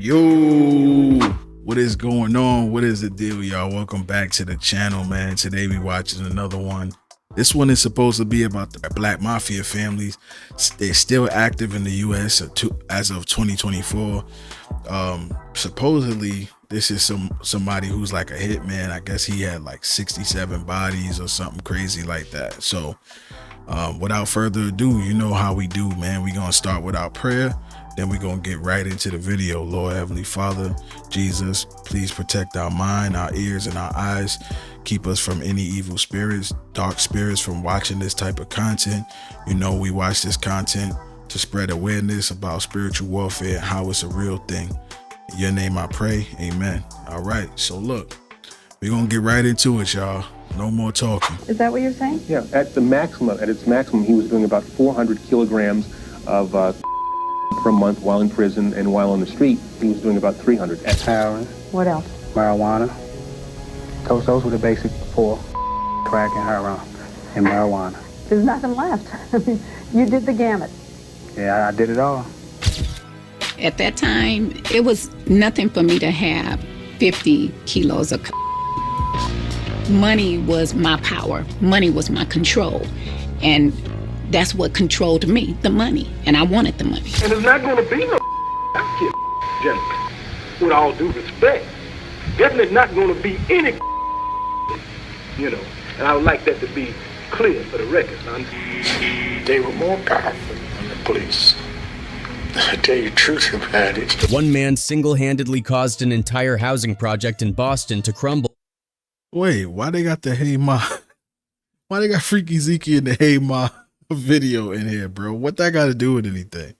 Yo, what is going on? What is the deal, y'all? Welcome back to the channel, man. Today we watching another one. This one is supposed to be about the Black Mafia families. They're still active in the US as of 2024. Supposedly this is somebody who's like a hitman. I guess he had like 67 bodies or something crazy like that. So without further ado, you know how we do, man. We're gonna start with our prayer, then we're gonna get right into the video. Lord Heavenly Father, Jesus, please protect our mind, our ears, and our eyes. Keep us from any evil spirits, dark spirits from watching this type of content. You know, we watch this content to spread awareness about spiritual warfare and how it's a real thing. In your name I pray, amen. All right, so look, we're gonna get right into it, y'all. No more talking. Is that what you're saying? Yeah, at its maximum, he was doing about 400 kilograms of per month while in prison, and while on the street, he was doing about 300. Heroin, What else? marijuana. Those were the basic four: crack and heroin and marijuana. There's nothing left. I mean, you did the gamut. Yeah, I did it all. At that time, it was nothing for me to have 50 kilos of money was my power. Money was my control. And that's what controlled me, the money. And I wanted the money. And there's not going to be no kid, gentlemen, with all due respect. Definitely not going to be any, you know. And I would like that to be clear for the record, son. They were more powerful than the police. I tell you the truth about it. One man single-handedly caused an entire housing project in Boston to crumble. Wait, why they got the Hey Ma? Why they got Freaky Zeke in the Hey Ma video in here, bro? What that got to do with anything?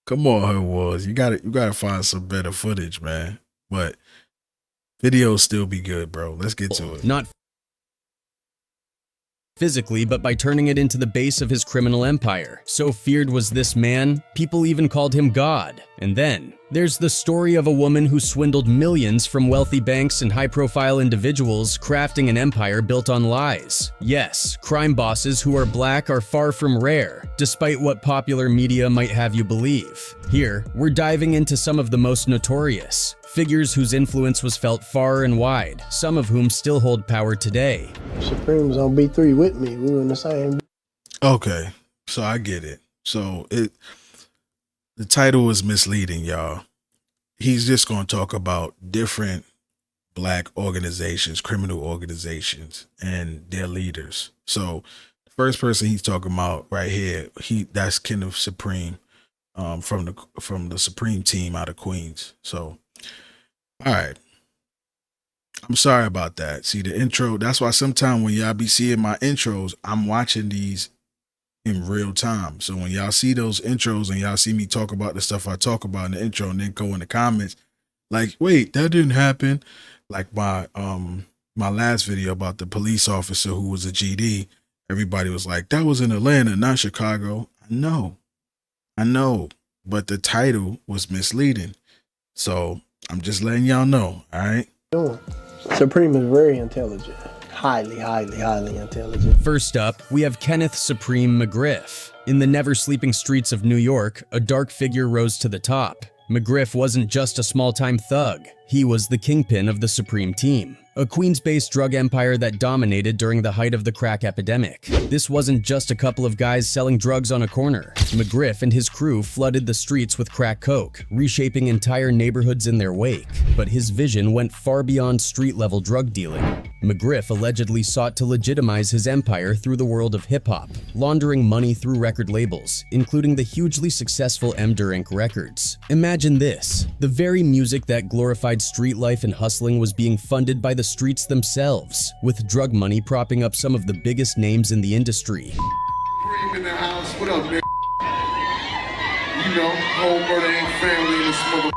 Come on, Her Wars. You gotta find some better footage, man. But videos still be good, bro. Let's get to it. Not physically, but by turning it into the base of his criminal empire. So feared was this man, people even called him God. And then, there's the story of a woman who swindled millions from wealthy banks and high-profile individuals, crafting an empire built on lies. Yes, crime bosses who are black are far from rare, despite what popular media might have you believe. Here, we're diving into some of the most notorious figures whose influence was felt far and wide, some of whom still hold power today. Supreme was on B3 with me. We were in the same. Okay, so I get it. So the title is misleading, y'all. He's just going to talk about different black organizations, criminal organizations, and their leaders. So the first person he's talking about right here, that's Kenneth Supreme, from the Supreme team out of Queens. So, all right. I'm sorry about that. See the intro. That's why sometimes when y'all be seeing my intros, I'm watching these in real time. So when y'all see those intros and y'all see me talk about the stuff I talk about in the intro and then go in the comments, like, wait, that didn't happen. Like my last video about the police officer who was a GD, everybody was like, that was in Atlanta, not Chicago. I know, but the title was misleading. So I'm just letting y'all know, all right? Supreme is very intelligent. Highly intelligent. First up, we have Kenneth Supreme McGriff. In the never-sleeping streets of New York, a dark figure rose to the top. McGriff wasn't just a small-time thug. He was the kingpin of the Supreme Team, a Queens-based drug empire that dominated during the height of the crack epidemic. This wasn't just a couple of guys selling drugs on a corner. McGriff and his crew flooded the streets with crack coke, reshaping entire neighborhoods in their wake. But his vision went far beyond street-level drug dealing. McGriff allegedly sought to legitimize his empire through the world of hip-hop, laundering money through record labels, including the hugely successful Emder Inc. Records. Imagine this: the very music that glorified street life and hustling was being funded by the streets themselves, with drug money propping up some of the biggest names in the industry. Supreme in the house. What up, man? You know, whole brother ain't family in this mother.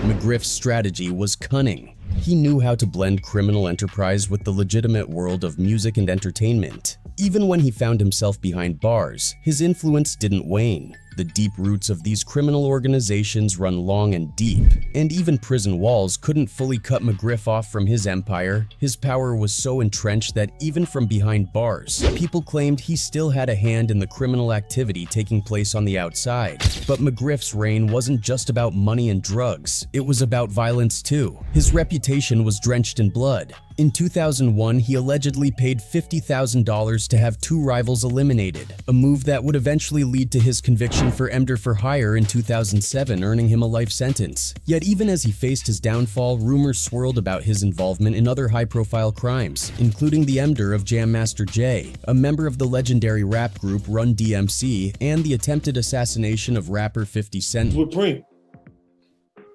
McGriff's strategy was cunning. He knew how to blend criminal enterprise with the legitimate world of music and entertainment. Even when he found himself behind bars, his influence didn't wane. The deep roots of these criminal organizations run long and deep, and even prison walls couldn't fully cut McGriff off from his empire. His power was so entrenched that even from behind bars, people claimed he still had a hand in the criminal activity taking place on the outside. But McGriff's reign wasn't just about money and drugs, it was about violence too. His reputation was drenched in blood. In 2001, he allegedly paid $50,000 to have 2 rivals eliminated, a move that would eventually lead to his conviction for Emder for hire in 2007, earning him a life sentence. Yet even as he faced his downfall, rumors swirled about his involvement in other high-profile crimes, including the Emder of Jam Master Jay, a member of the legendary rap group Run DMC, and the attempted assassination of rapper 50 Cent. With Preem.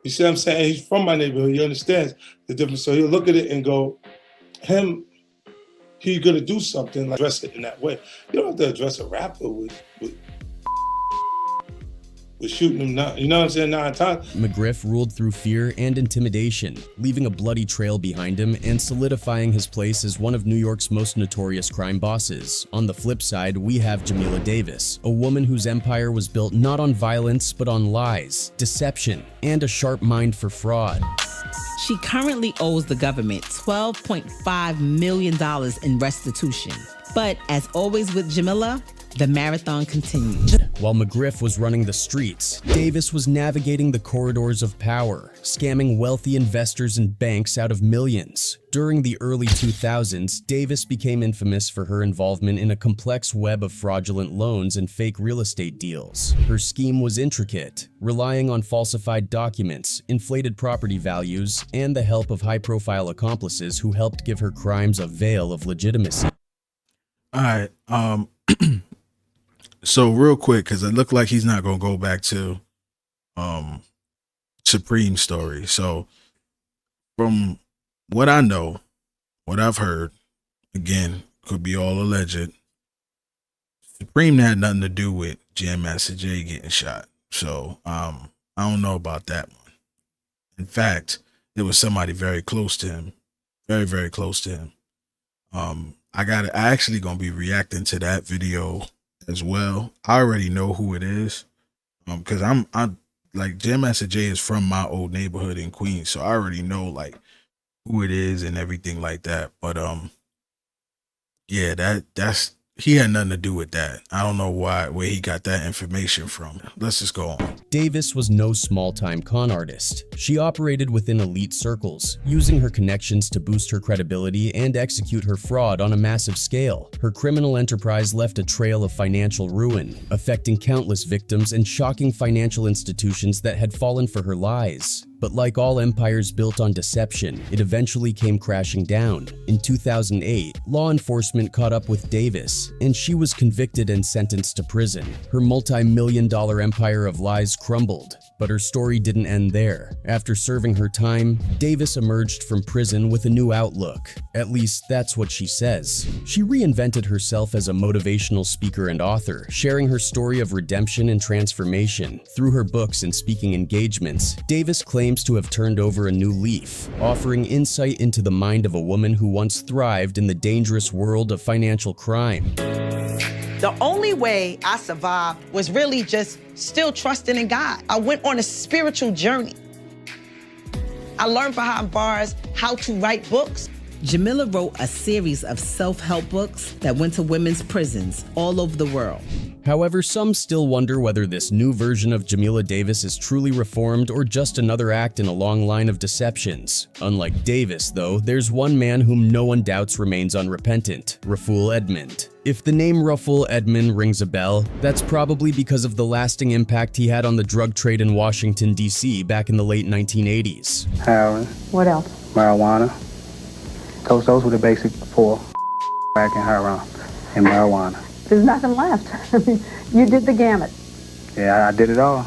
You see what I'm saying? He's from my neighborhood. He understands the difference. So he'll look at it and go, he's going to do something, like address it in that way. You don't have to address a rapper with shooting him, you know what I'm saying, 9 times. McGriff ruled through fear and intimidation, leaving a bloody trail behind him and solidifying his place as one of New York's most notorious crime bosses. On the flip side, we have Jamila Davis, a woman whose empire was built not on violence but on lies, deception, and a sharp mind for fraud. She currently owes the government $12.5 million in restitution. But as always with Jamila, the marathon continued. While McGriff was running the streets, Davis was navigating the corridors of power, scamming wealthy investors and banks out of millions. During the early 2000s, Davis became infamous for her involvement in a complex web of fraudulent loans and fake real estate deals. Her scheme was intricate, relying on falsified documents, inflated property values, and the help of high-profile accomplices who helped give her crimes a veil of legitimacy. All right. So real quick, because it looked like he's not going to go back to Supreme story. So from what I know, what I've heard, again, could be all alleged, Supreme had nothing to do with Jam Master Jay getting shot. So I don't know about that one. In fact, it was somebody very close to him. Very, very close to him. I actually gonna be reacting to that video as well. I already know who it is. Because I'm like, Jam Master Jay is from my old neighborhood in Queens, so I already know like who it is and everything like that. But yeah, that's he had nothing to do with that. I don't know where he got that information from. Let's just go on. Davis was no small-time con artist. She operated within elite circles, using her connections to boost her credibility and execute her fraud on a massive scale. Her criminal enterprise left a trail of financial ruin, affecting countless victims and shocking financial institutions that had fallen for her lies. But like all empires built on deception, it eventually came crashing down. In 2008, law enforcement caught up with Davis, and she was convicted and sentenced to prison. Her multi-million-dollar empire of lies crumbled, but her story didn't end there. After serving her time, Davis emerged from prison with a new outlook. At least that's what she says. She reinvented herself as a motivational speaker and author, sharing her story of redemption and transformation. Through her books and speaking engagements, Davis claims to have turned over a new leaf, offering insight into the mind of a woman who once thrived in the dangerous world of financial crime. The only way I survived was really just still trusting in God. I went on a spiritual journey. I learned behind bars how to write books. Jamila wrote a series of self-help books that went to women's prisons all over the world. However, some still wonder whether this new version of Jamila Davis is truly reformed or just another act in a long line of deceptions. Unlike Davis, though, there's one man whom no one doubts remains unrepentant, Rafool Edmond. If the name Rafool Edmond rings a bell, that's probably because of the lasting impact he had on the drug trade in Washington, D.C. back in the late 1980s. Heroin. What else? Marijuana. Those were the basic 4: crack and heroin and marijuana. There's nothing left. I mean, you did the gamut. Yeah, I did it all.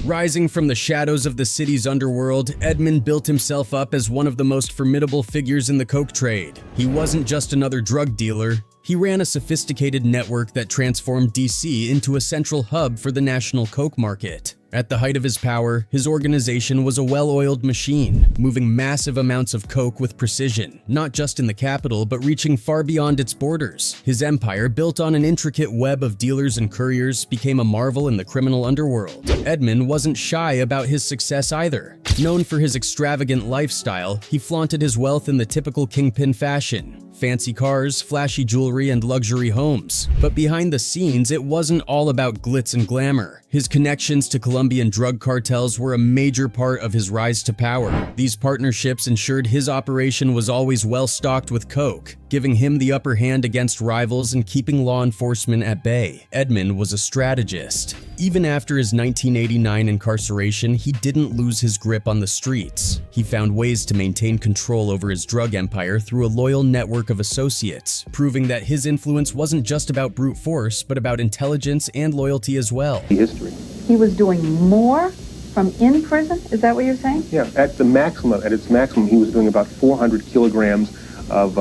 Rising from the shadows of the city's underworld, Edmond built himself up as one of the most formidable figures in the coke trade. He wasn't just another drug dealer, He ran a sophisticated network that transformed DC into a central hub for the national coke market. At the height of his power, his organization was a well-oiled machine, moving massive amounts of coke with precision, not just in the capital but reaching far beyond its borders. His empire, built on an intricate web of dealers and couriers, became a marvel in the criminal underworld. Edmond wasn't shy about his success either. Known for his extravagant lifestyle, he flaunted his wealth in the typical kingpin fashion. Fancy cars, flashy jewelry, and luxury homes. But behind the scenes, it wasn't all about glitz and glamour. His connections to Colombian drug cartels were a major part of his rise to power. These partnerships ensured his operation was always well stocked with coke, giving him the upper hand against rivals and keeping law enforcement at bay. Edmond was a strategist. Even after his 1989 incarceration, he didn't lose his grip on the streets. He found ways to maintain control over his drug empire through a loyal network of associates, proving that his influence wasn't just about brute force, but about intelligence and loyalty as well. History. He was doing more from in prison? Is that what you're saying? Yeah, at its maximum, he was doing about 400 kilograms of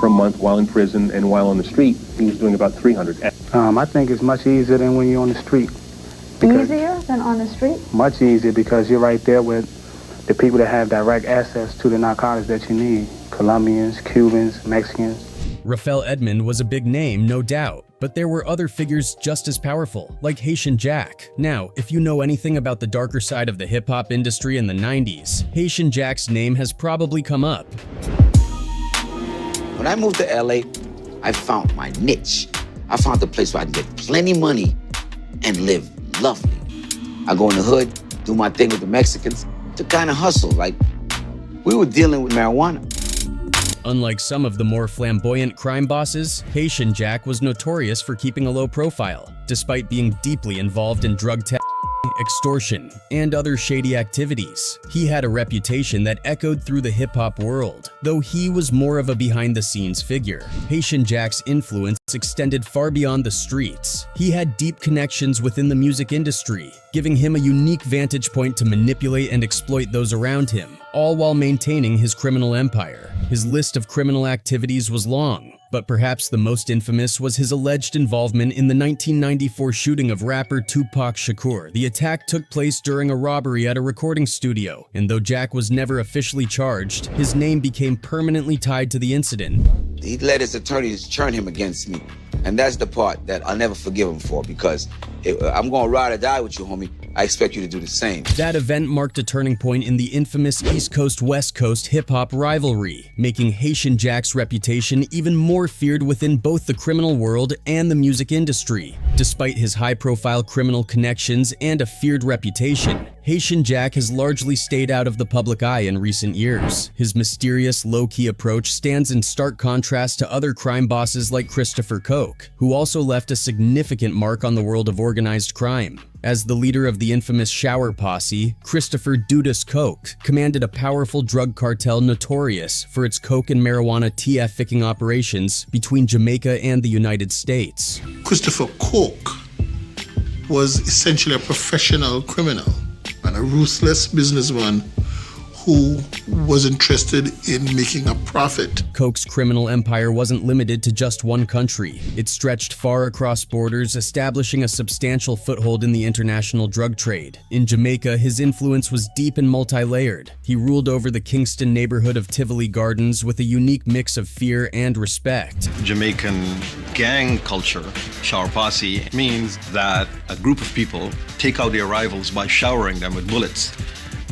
per month while in prison, and while on the street, he was doing about 300. I think it's much easier than when you're on the street. Easier than on the street? Much easier because you're right there with the people that have direct access to the narcotics that you need. Colombians, Cubans, Mexicans. Rafael Edmond was a big name, no doubt, but there were other figures just as powerful, like Haitian Jack. Now, if you know anything about the darker side of the hip-hop industry in the 90s, Haitian Jack's name has probably come up. When I moved to LA, I found my niche. I found a place where I can get plenty money and live lovely. I go in the hood, do my thing with the Mexicans to kind of hustle. Like, we were dealing with marijuana. Unlike some of the more flamboyant crime bosses, Haitian Jack was notorious for keeping a low profile, despite being deeply involved in drug extortion, and other shady activities. He had a reputation that echoed through the hip-hop world, though he was more of a behind-the-scenes figure. Haitian Jack's influence extended far beyond the streets. He had deep connections within the music industry, giving him a unique vantage point to manipulate and exploit those around him, all while maintaining his criminal empire. His list of criminal activities was long, but perhaps the most infamous was his alleged involvement in the 1994 shooting of rapper Tupac Shakur. The attack took place during a robbery at a recording studio, and though Jack was never officially charged, his name became permanently tied to the incident. He let his attorneys turn him against me, and that's the part that I'll never forgive him for, because I'm gonna ride or die with you, homie. I expect you to do the same. That event marked a turning point in the infamous East Coast-West Coast hip-hop rivalry, making Haitian Jack's reputation even more feared within both the criminal world and the music industry. Despite his high-profile criminal connections and a feared reputation, Haitian Jack has largely stayed out of the public eye in recent years. His mysterious, low-key approach stands in stark contrast to other crime bosses like Christopher Koch, who also left a significant mark on the world of organized crime. As the leader of the infamous Shower Posse, Christopher Dudas Koch commanded a powerful drug cartel notorious for its coke and marijuana trafficking operations between Jamaica and the United States. Christopher Koch was essentially a professional criminal and a ruthless businessman who was interested in making a profit. Koch's criminal empire wasn't limited to just one country. It stretched far across borders, establishing a substantial foothold in the international drug trade. In Jamaica, his influence was deep and multi-layered. He ruled over the Kingston neighborhood of Tivoli Gardens with a unique mix of fear and respect. Jamaican gang culture, shower posse, means that a group of people take out their rivals by showering them with bullets.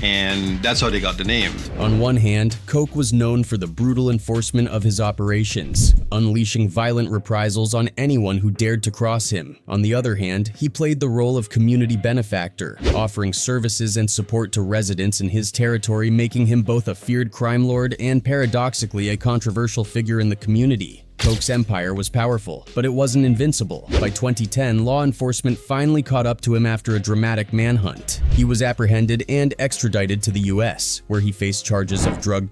And that's how they got the name. On one hand, Koch was known for the brutal enforcement of his operations, unleashing violent reprisals on anyone who dared to cross him. On the other hand, he played the role of community benefactor, offering services and support to residents in his territory, making him both a feared crime lord and paradoxically a controversial figure in the community. Koch's empire was powerful, but it wasn't invincible. By 2010, law enforcement finally caught up to him after a dramatic manhunt. He was apprehended and extradited to the US, where he faced charges of drug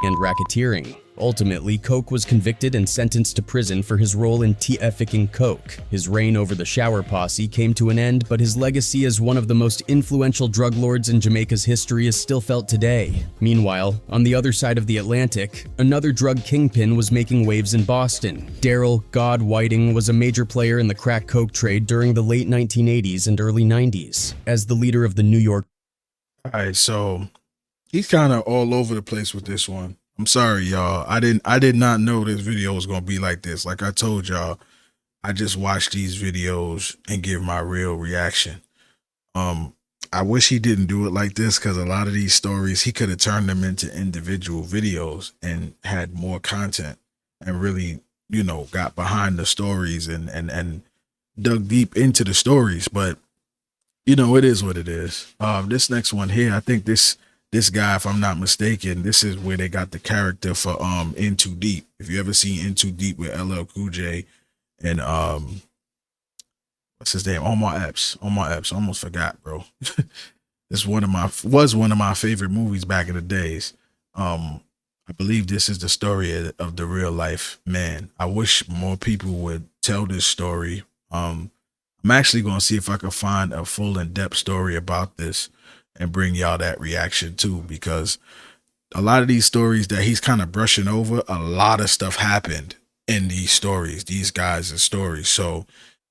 and racketeering. Ultimately, Coke was convicted and sentenced to prison for his role in trafficking coke. His reign over the Shower Posse came to an end, but his legacy as one of the most influential drug lords in Jamaica's history is still felt today. Meanwhile, on the other side of the Atlantic, another drug kingpin was making waves in Boston. Daryl "God" Whiting was a major player in the crack coke trade during the late 1980s and early 90s. As the leader of the New York... All right, so he's kind of all over the place with this one. I'm sorry, y'all. I did not know this video was gonna be like this. Like I told y'all, I just watch these videos and give my real reaction. I wish he didn't do it like this, because a lot of these stories, he could have turned them into individual videos and had more content and really, you know, got behind the stories and dug deep into the stories. But you know, it is what it is. This next one here, I think this guy, if I'm not mistaken, this is where they got the character for In Too Deep. If you ever seen In Too Deep with LL Cool J and what's his name? Omar Epps. Omar Epps. I almost forgot, bro. This was one of my favorite movies back in the days. I believe this is the story of the real life man. I wish more people would tell this story. I'm actually gonna see if I can find a full in-depth story about this and bring y'all that reaction too, because a lot of these stories that he's kind of brushing over, a lot of stuff happened in these stories, these guys' stories. So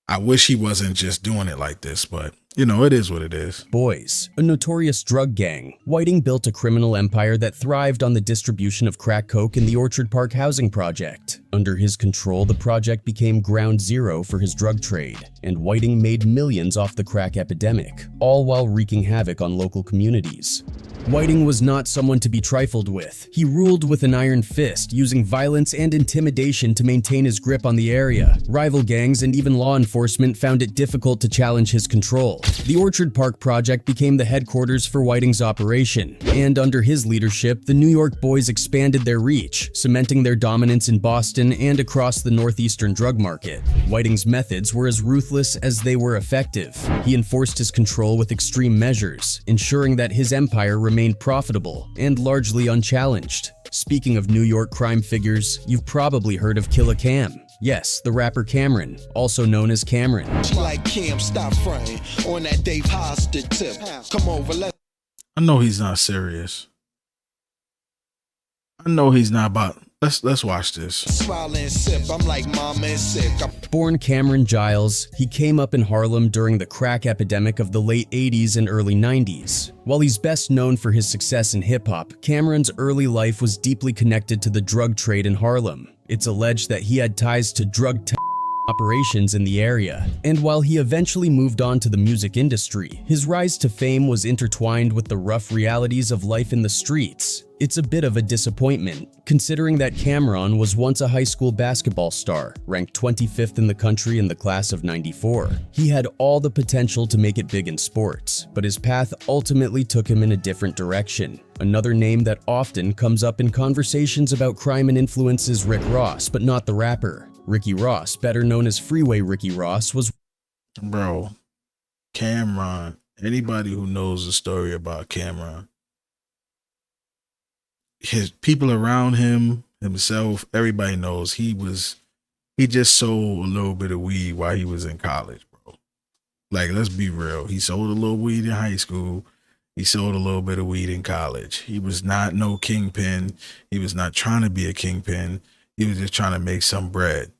I wish he wasn't just doing it like this, but you know, it is what it is. Boys, a notorious drug gang, Whiting built a criminal empire that thrived on the distribution of crack coke in the Orchard Park housing project. Under his control, the project became ground zero for his drug trade, and Whiting made millions off the crack epidemic, all while wreaking havoc on local communities. Whiting was not someone to be trifled with. He ruled with an iron fist, using violence and intimidation to maintain his grip on the area. Rival gangs and even law enforcement found it difficult to challenge his control. The Orchard Park project became the headquarters for Whiting's operation, and under his leadership, the New York boys expanded their reach, cementing their dominance in Boston and across the northeastern drug market. Whiting's methods were as ruthless as they were effective. He enforced his control with extreme measures, ensuring that his empire remained profitable and largely unchallenged. Speaking of New York crime figures, you've probably heard of Killa Cam. Yes, the rapper Cameron, also known as Cameron. Like Cam, stop fronting on that Dave Hosted tip. Come over, let's... I know he's not serious. I know he's not about... Let's watch this. Smile and sip. I'm like mama and sick. Born Cameron Giles, he came up in Harlem during the crack epidemic of the late 80s and early 90s. While he's best known for his success in hip-hop, Cameron's early life was deeply connected to the drug trade in Harlem. It's alleged that he had ties to drug operations in the area, and while he eventually moved on to the music industry, his rise to fame was intertwined with the rough realities of life in the streets. It's a bit of a disappointment, considering that Cameron was once a high school basketball star, ranked 25th in the country in the class of '94. He had all the potential to make it big in sports, but his path ultimately took him in a different direction. Another name that often comes up in conversations about crime and influence is Rick Ross, but not the rapper. Ricky Ross, better known as Freeway Ricky Ross, was... Bro, Cameron, anybody who knows the story about Cameron, his people around him, himself, everybody knows he just sold a little bit of weed while he was in college, bro. Like, let's be real. He sold a little weed in high school. He sold a little bit of weed in college. He was not no kingpin. He was not trying to be a kingpin. He was just trying to make some bread.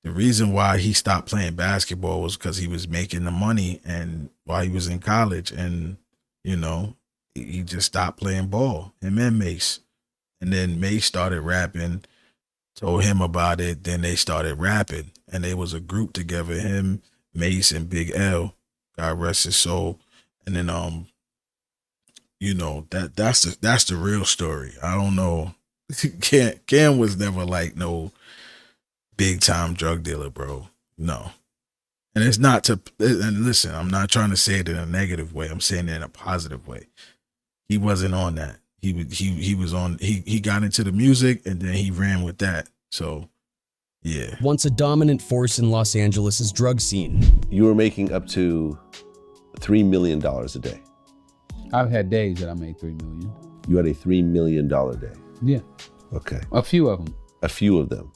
The reason why he stopped playing basketball was because he was making the money, and while he was in college, and you know, he just stopped playing ball, him and Mace. And then Mace started rapping, told him about it, then they started rapping, and they was a group together, him, Mace, and Big L, God rest his soul. And then you know, that's the real story. I don't know. Cam was never like no big time drug dealer, bro. No. And it's not to, and listen, I'm not trying to say it in a negative way. I'm saying it in a positive way. He wasn't on that. He was on, he got into the music and then he ran with that. So yeah. Once a dominant force in Los Angeles' drug scene. You were making up to $3 million a day. I've had days that I made $3 million. You had a $3 million day. Yeah. Okay. A few of them. A few of them.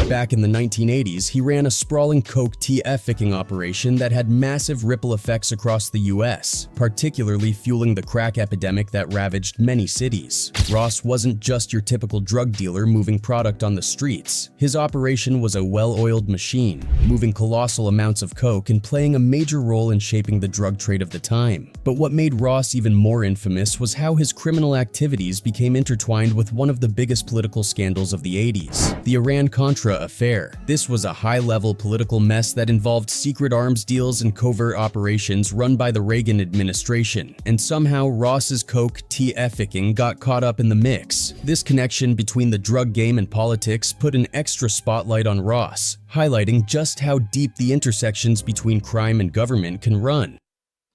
Back in the 1980s, he ran a sprawling coke trafficking operation that had massive ripple effects across the US, particularly fueling the crack epidemic that ravaged many cities. Ross wasn't just your typical drug dealer moving product on the streets. His operation was a well-oiled machine, moving colossal amounts of coke and playing a major role in shaping the drug trade of the time. But what made Ross even more infamous was how his criminal activities became intertwined with one of the biggest political scandals of the 80s, the Iran-Contra affair. This was a high-level political mess that involved secret arms deals and covert operations run by the Reagan administration, and somehow Ross's coke trafficking got caught up in the mix. This connection between the drug game and politics put an extra spotlight on Ross, highlighting just how deep the intersections between crime and government can run.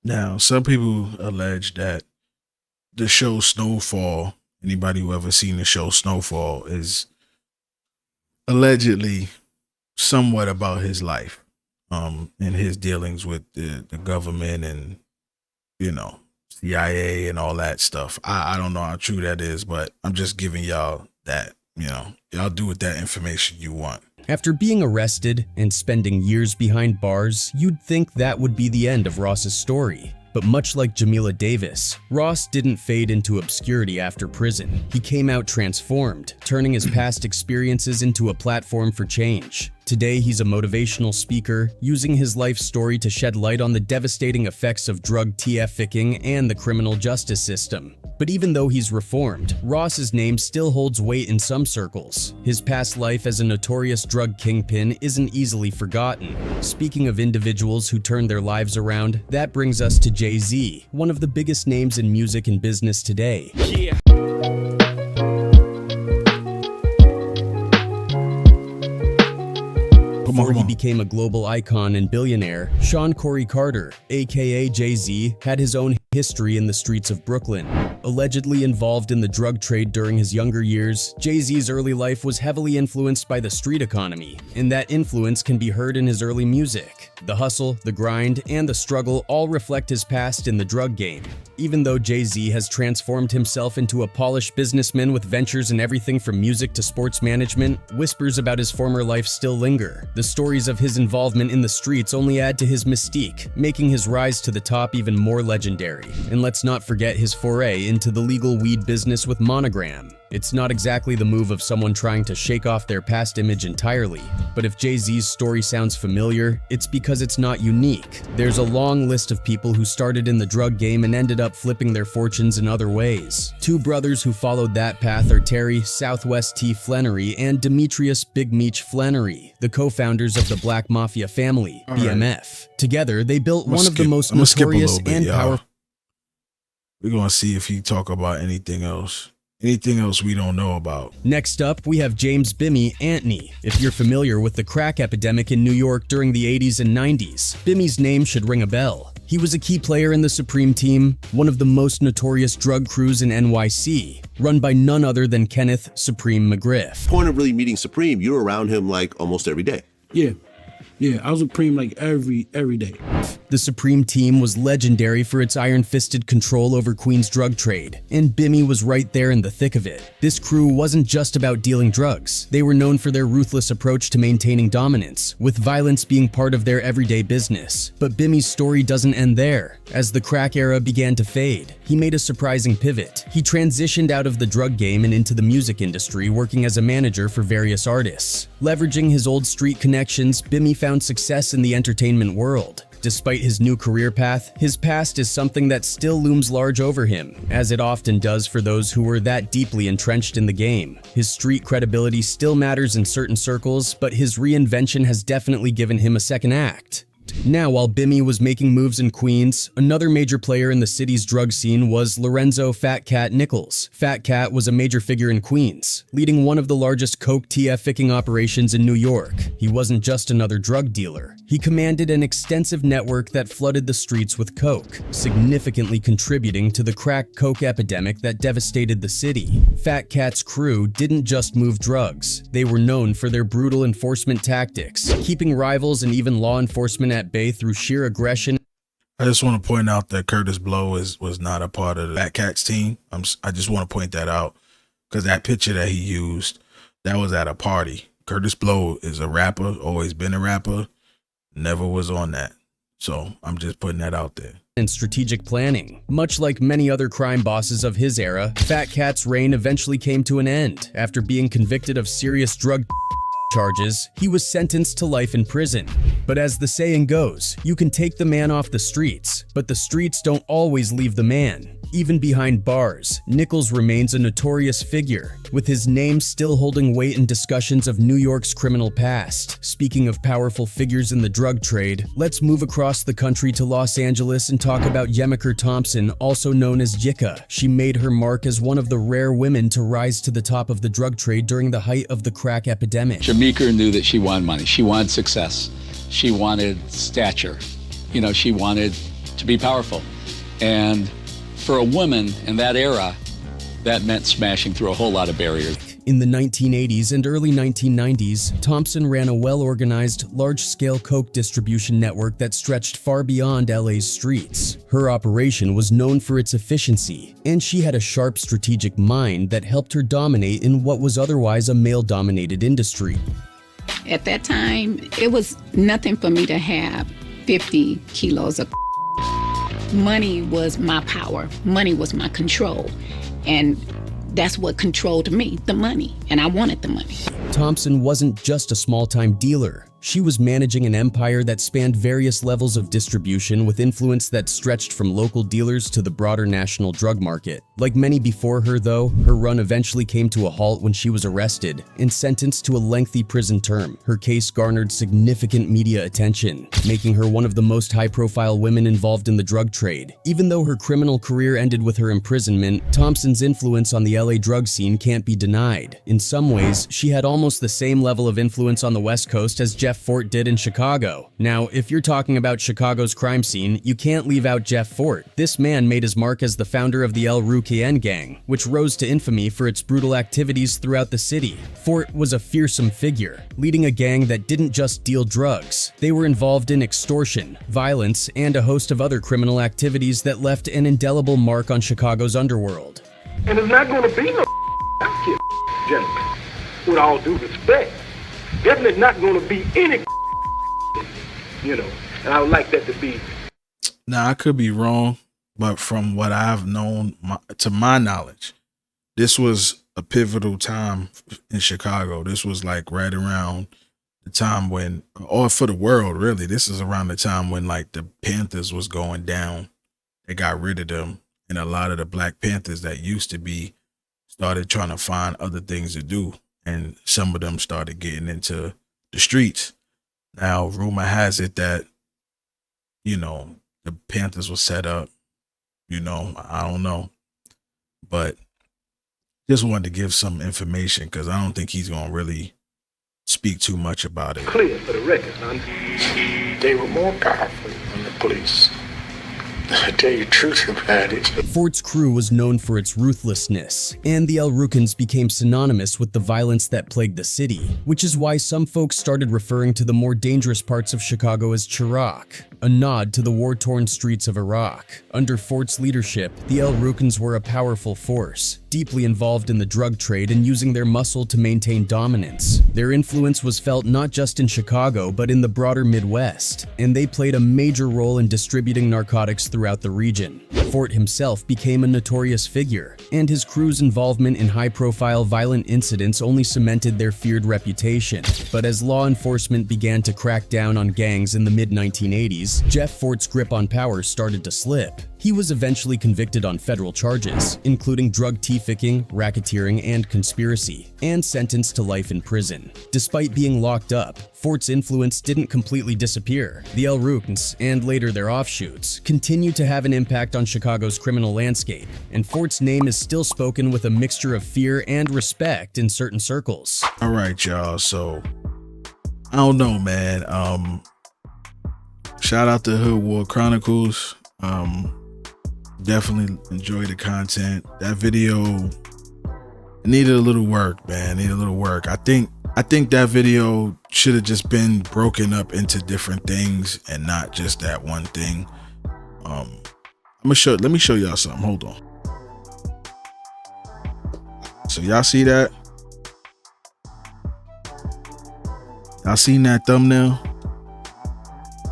Now, some people allege that the show Snowfall, anybody who ever seen the show Snowfall, is allegedly somewhat about his life, and his dealings with the government and, CIA and all that stuff. I don't know how true that is, but I'm just giving y'all that, y'all do with that information you want. After being arrested and spending years behind bars, you'd think that would be the end of Ross's story. But much like Jamila Davis, Ross didn't fade into obscurity after prison. He came out transformed, turning his past experiences into a platform for change. Today, he's a motivational speaker, using his life story to shed light on the devastating effects of drug trafficking and the criminal justice system. But even though he's reformed, Ross's name still holds weight in some circles. His past life as a notorious drug kingpin isn't easily forgotten. Speaking of individuals who turned their lives around, that brings us to Jay-Z, one of the biggest names in music and business today. Yeah. Before he became a global icon and billionaire, Sean Corey Carter, aka Jay-Z, had his own history in the streets of Brooklyn. Allegedly involved in the drug trade during his younger years, Jay-Z's early life was heavily influenced by the street economy, and that influence can be heard in his early music. The hustle, the grind, and the struggle all reflect his past in the drug game. Even though Jay-Z has transformed himself into a polished businessman with ventures in everything from music to sports management, whispers about his former life still linger. The stories of his involvement in the streets only add to his mystique, making his rise to the top even more legendary. And let's not forget his foray into the legal weed business with Monogram. It's not exactly the move of someone trying to shake off their past image entirely, but if Jay-Z's story sounds familiar, it's because it's not unique. There's a long list of people who started in the drug game and ended up flipping their fortunes in other ways. Two brothers who followed that path are Terry Southwest T. Flannery and Demetrius Big Meech Flannery, the co-founders of the Black Mafia family, BMF. Together, they built one of the most notorious and powerful. We're going to see if he talk about anything else. Anything else we don't know about. Next up, we have James Bimmy Antony. If you're familiar with the crack epidemic in New York during the 80s and 90s, Bimmy's name should ring a bell. He was a key player in the Supreme Team, one of the most notorious drug crews in NYC, run by none other than Kenneth Supreme McGriff. Point of really meeting Supreme, you're around him like almost every day. Yeah, I was with Supreme like every day. The Supreme Team was legendary for its iron-fisted control over Queens drug trade, and Bimmy was right there in the thick of it. This crew wasn't just about dealing drugs. They were known for their ruthless approach to maintaining dominance, with violence being part of their everyday business. But Bimmy's story doesn't end there. As the crack era began to fade, he made a surprising pivot. He transitioned out of the drug game and into the music industry, working as a manager for various artists. Leveraging his old street connections, Bimmy found success in the entertainment world. Despite his new career path, his past is something that still looms large over him, as it often does for those who were that deeply entrenched in the game. His street credibility still matters in certain circles, but his reinvention has definitely given him a second act. Now, while Bimmy was making moves in Queens, another major player in the city's drug scene was Lorenzo Fat Cat Nichols. Fat Cat was a major figure in Queens, leading one of the largest coke trafficking operations in New York. He wasn't just another drug dealer. He commanded an extensive network that flooded the streets with coke, significantly contributing to the crack coke epidemic that devastated the city. Fat Cat's crew didn't just move drugs. They were known for their brutal enforcement tactics, keeping rivals and even law enforcement at bay through sheer aggression. I just want to point out that Curtis Blow was not a part of the Fat Cats team. I just want to point that out because that picture that he used, that was at a party. Curtis Blow is a rapper, always been a rapper, never was on that. So I'm just putting that out there. And strategic planning. Much like many other crime bosses of his era, Fat Cat's reign eventually came to an end. After being convicted of serious drug charges, he was sentenced to life in prison. But as the saying goes, you can take the man off the streets, but the streets don't always leave the man. Even behind bars, Nichols remains a notorious figure, with his name still holding weight in discussions of New York's criminal past. Speaking of powerful figures in the drug trade, let's move across the country to Los Angeles and talk about Yemiker Thompson, also known as Yika. She made her mark as one of the rare women to rise to the top of the drug trade during the height of the crack epidemic. Yemiker knew that she wanted money. She wanted success. She wanted stature. You know, she wanted to be powerful. And for a woman in that era, that meant smashing through a whole lot of barriers. In the 1980s and early 1990s, Thompson ran a well-organized, large-scale coke distribution network that stretched far beyond LA's streets. Her operation was known for its efficiency, and she had a sharp strategic mind that helped her dominate in what was otherwise a male-dominated industry. At that time, it was nothing for me to have 50 kilos of money was my power. Money was my control. And that's what controlled me, the money. And I wanted the money. Thompson wasn't just a small-time dealer. She was managing an empire that spanned various levels of distribution with influence that stretched from local dealers to the broader national drug market. Like many before her, though, her run eventually came to a halt when she was arrested and sentenced to a lengthy prison term. Her case garnered significant media attention, making her one of the most high-profile women involved in the drug trade. Even though her criminal career ended with her imprisonment, Thompson's influence on the LA drug scene can't be denied. In some ways, she had almost the same level of influence on the West Coast as Jeff Fort did in Chicago. Now, if you're talking about Chicago's crime scene, you can't leave out Jeff Fort. This man made his mark as the founder of the El Rukiyen gang, which rose to infamy for its brutal activities throughout the city. Fort was a fearsome figure, leading a gang that didn't just deal drugs. They were involved in extortion, violence, and a host of other criminal activities that left an indelible mark on Chicago's underworld. And it's not going to be no gentlemen, with all due respect. Definitely not going to be any, you know, and I would like that to be. Now, I could be wrong, but from what I've known, to my knowledge, this was a pivotal time in Chicago. This was like right around the time when, or for the world, really, this is around the time when like the Panthers was going down. They got rid of them, and a lot of the Black Panthers that used to be started trying to find other things to do. And some of them started getting into the streets. Now, rumor has it that, you know, the Panthers were set up, you know, I don't know. But just wanted to give some information because I don't think he's going to really speak too much about it. Clear for the record, son. They were more powerful than the police. I tell you the truth about it. Fort's crew was known for its ruthlessness, and the El Rukins became synonymous with the violence that plagued the city, which is why some folks started referring to the more dangerous parts of Chicago as Chiraq, a nod to the war-torn streets of Iraq. Under Fort's leadership, the El Rukins were a powerful force, deeply involved in the drug trade and using their muscle to maintain dominance. Their influence was felt not just in Chicago, but in the broader Midwest, and they played a major role in distributing narcotics throughout the region. Fort himself became a notorious figure, and his crew's involvement in high-profile violent incidents only cemented their feared reputation. But as law enforcement began to crack down on gangs in the mid-1980s, Jeff Fort's grip on power started to slip. He was eventually convicted on federal charges, including drug trafficking, racketeering, and conspiracy, and sentenced to life in prison. Despite being locked up, Fort's influence didn't completely disappear. The El Rukins, and later their offshoots, continue to have an impact on Chicago's criminal landscape, and Fort's name is still spoken with a mixture of fear and respect in certain circles. All right, y'all, so I don't know, man. Shout out to Hood War Chronicles. Definitely enjoy the content. That video needed a little work, man. Needed a little work. I think that video should have just been broken up into different things and not just that one thing. Let me show y'all something. Hold on. So y'all see that? Y'all seen that thumbnail?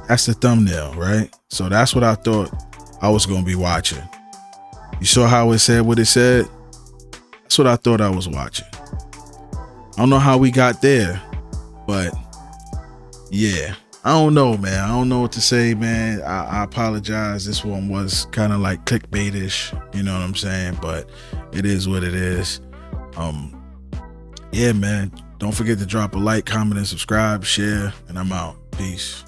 That's the thumbnail, right? So that's what I thought I was gonna be watching. You saw how it said what it said? That's what I thought I was watching. I don't know how we got there, but yeah, I don't know, man. I don't know what to say, man. I apologize. This one was kind of like clickbaitish, you know what I'm saying? But it is what it is. Yeah, man. Don't forget to drop a like, comment, and subscribe, share, and I'm out. Peace.